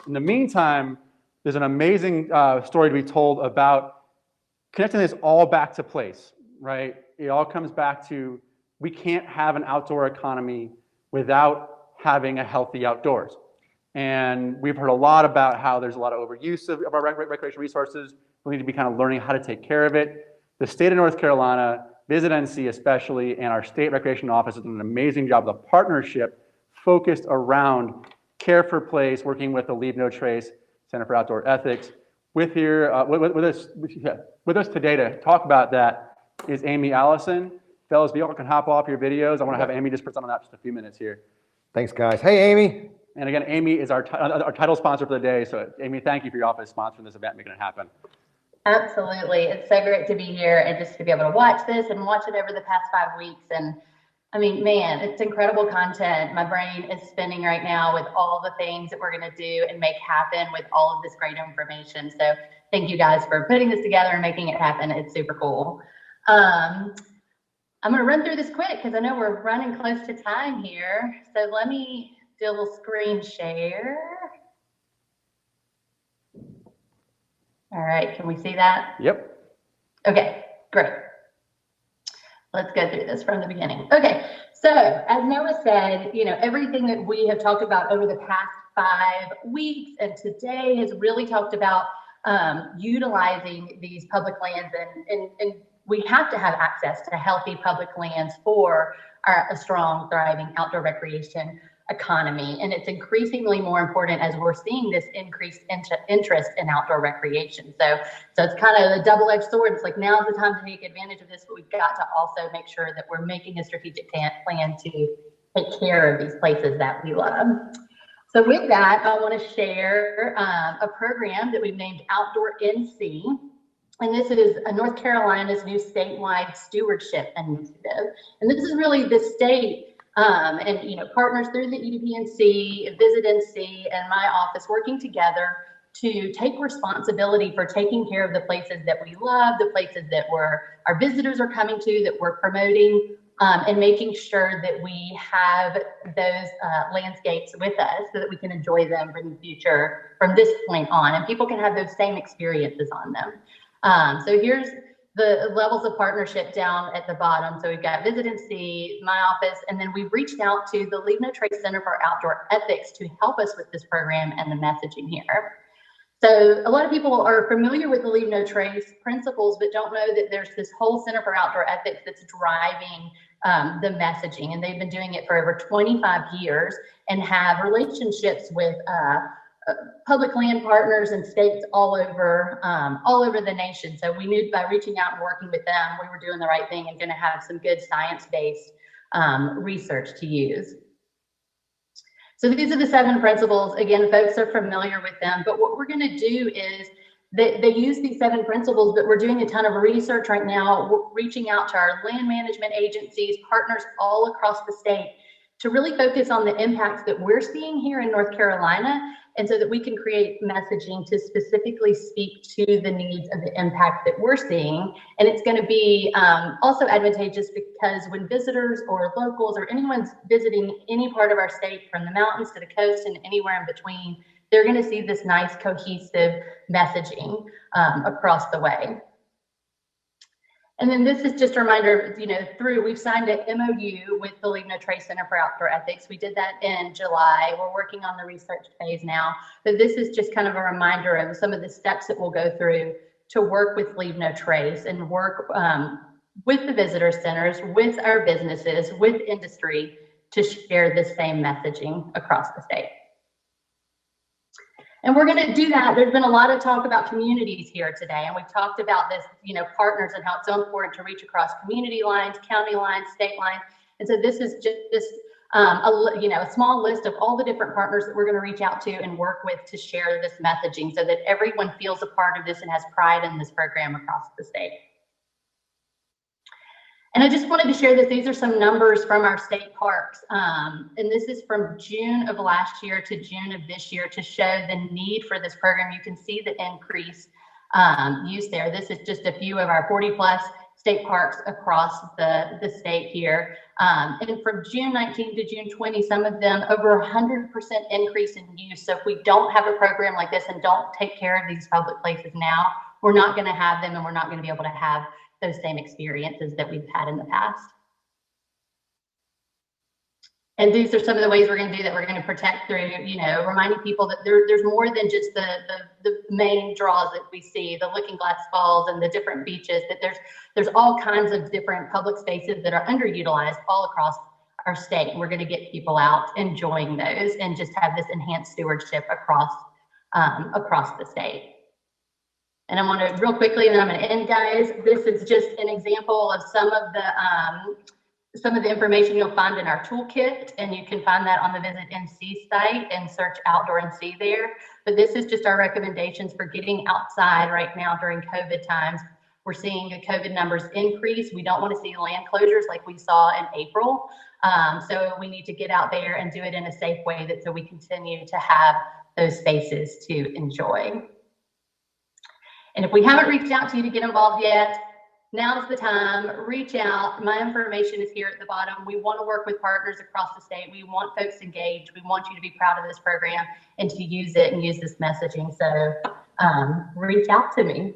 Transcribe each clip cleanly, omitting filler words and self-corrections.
In the meantime, there's an amazing story to be told about connecting this all back to place, right? It all comes back to we can't have an outdoor economy without having a healthy outdoors. And we've heard a lot about how there's a lot of overuse of our recreation resources. We need to be kind of learning how to take care of it. The state of North Carolina, Visit NC especially, and our state recreation office has done an amazing job of a partnership focused around care for place, working with the Leave No Trace Center for Outdoor Ethics. With us today to talk about that is Amy Allison. Fellas, if you all can hop off your videos, I want to have Amy just present on that just a few minutes here. Thanks, guys. Hey, Amy. And again, Amy is our title sponsor for the day. So, Amy, thank you for your office sponsoring this event, making it happen. Absolutely. It's so great to be here and just to be able to watch this and watch it over the past 5 weeks. And I mean, man, it's incredible content. My brain is spinning right now with all the things that we're going to do and make happen with all of this great information. So thank you guys for putting this together and making it happen. It's super cool. I'm going to run through this quick because I know we're running close to time here. So let me do a little screen share. All right, can we see that? Yep. Okay, great. Let's go through this from the beginning. Okay, so as Noah said, you know, everything that we have talked about over the past 5 weeks and today has really talked about utilizing these public lands, and we have to have access to healthy public lands for a strong, thriving outdoor recreation economy. And it's increasingly more important as we're seeing this increased interest in outdoor recreation. So it's kind of a double-edged sword. It's like, now's the time to take advantage of this, but we've got to also make sure that we're making a strategic plan to take care of these places that we love. So with that, I want to share a program that we've named Outdoor NC. And this is North Carolina's new statewide stewardship initiative. And this is really the state and, you know, partners through the EDPNC, Visit NC, and my office working together to take responsibility for taking care of the places that we love, the places that our visitors are coming to, that we're promoting, and making sure that we have those landscapes with us so that we can enjoy them in the future from this point on, and people can have those same experiences on them. So here's the levels of partnership down at the bottom. So we've got Visit NC, my office, and then we've reached out to the Leave No Trace Center for Outdoor Ethics to help us with this program and the messaging here. So a lot of people are familiar with the Leave No Trace principles, but don't know that there's this whole Center for Outdoor Ethics that's driving the messaging. And they've been doing it for over 25 years and have relationships with public land partners and states all over the nation. So we knew by reaching out and working with them, we were doing the right thing and going to have some good science-based research to use. So these are the 7 principles. Again, folks are familiar with them, but what we're going to do is they use these 7 principles, but we're doing a ton of research right now. We're reaching out to our land management agencies, partners all across the state, to really focus on the impacts that we're seeing here in North Carolina, and so that we can create messaging to specifically speak to the needs of the impact that we're seeing. And it's going to be also advantageous because when visitors or locals or anyone's visiting any part of our state, from the mountains to the coast and anywhere in between, they're going to see this nice cohesive messaging across the way. And then this is just a reminder, you know, we've signed an MOU with the Leave No Trace Center for Outdoor Ethics. We did that in July. We're working on the research phase now, but this is just kind of a reminder of some of the steps that we'll go through to work with Leave No Trace and work with the visitor centers, with our businesses, with industry to share the same messaging across the state. And we're going to do that. There's been a lot of talk about communities here today, and we've talked about this, you know, partners and how it's so important to reach across community lines, county lines, state lines. And so this is just a small list of all the different partners that we're going to reach out to and work with to share this messaging so that everyone feels a part of this and has pride in this program across the state. And I just wanted to share that these are some numbers from our state parks. And this is from June of last year to June of this year to show the need for this program. You can see the increase use there. This is just a few of our 40+ state parks across the state here. And from June 19 to June 20, some of them over 100% increase in use. So if we don't have a program like this and don't take care of these public places now, we're not going to have them, and we're not going to be able to have those same experiences that we've had in the past. And these are some of the ways we're going to do that. We're going to protect through, reminding people that there's more than just the main draws that we see, the Looking Glass Falls and the different beaches, that there's all kinds of different public spaces that are underutilized all across our state. And we're going to get people out enjoying those and just have this enhanced stewardship across the state. And I want to real quickly, and then I'm going to end, guys. This is just an example of some of the information you'll find in our toolkit, and you can find that on the Visit NC site and search Outdoor NC there. But this is just our recommendations for getting outside right now during COVID times. We're seeing the COVID numbers increase. We don't want to see land closures like we saw in April. So we need to get out there and do it in a safe way so we continue to have those spaces to enjoy. And if we haven't reached out to you to get involved yet, now's the time. Reach out. My information is here at the bottom. We want to work with partners across the state. We want folks engaged. We want you to be proud of this program and to use it and use this messaging. So reach out to me.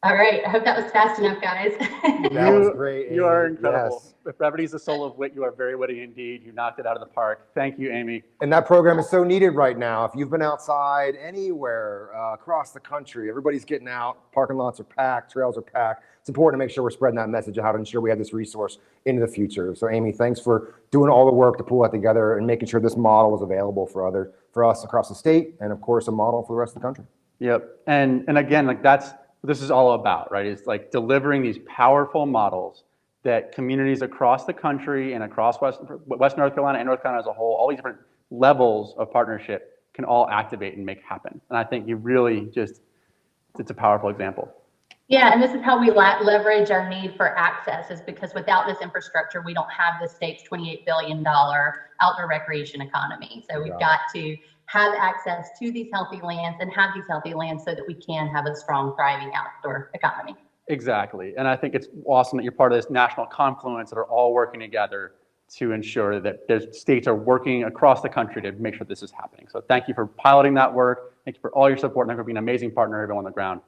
All right. I hope that was fast enough, guys. That was great, Amy. You are incredible. Yes. If brevity is the soul of wit, you are very witty indeed. You knocked it out of the park. Thank you, Amy. And that program is so needed right now. If you've been outside anywhere across the country, everybody's getting out, parking lots are packed, trails are packed. It's important to make sure we're spreading that message of how to ensure we have this resource into the future. So Amy, thanks for doing all the work to pull that together and making sure this model is available for us across the state, and of course a model for the rest of the country. Yep. And again, like that's what this is all about, right? It's like delivering these powerful models that communities across the country and across West North Carolina and North Carolina as a whole, all these different levels of partnership can all activate and make happen. And I think you really just, it's a powerful example. Yeah, and this is how we leverage our need for access, is because without this infrastructure, we don't have the state's $28 billion outdoor recreation economy. So we've got to have access to these healthy lands and have these healthy lands so that we can have a strong, thriving outdoor economy. Exactly. And I think it's awesome that you're part of this national confluence that are all working together to ensure that the states are working across the country to make sure this is happening. So thank you for piloting that work. Thank you for all your support. And I'm going to be an amazing partner, everyone on the ground.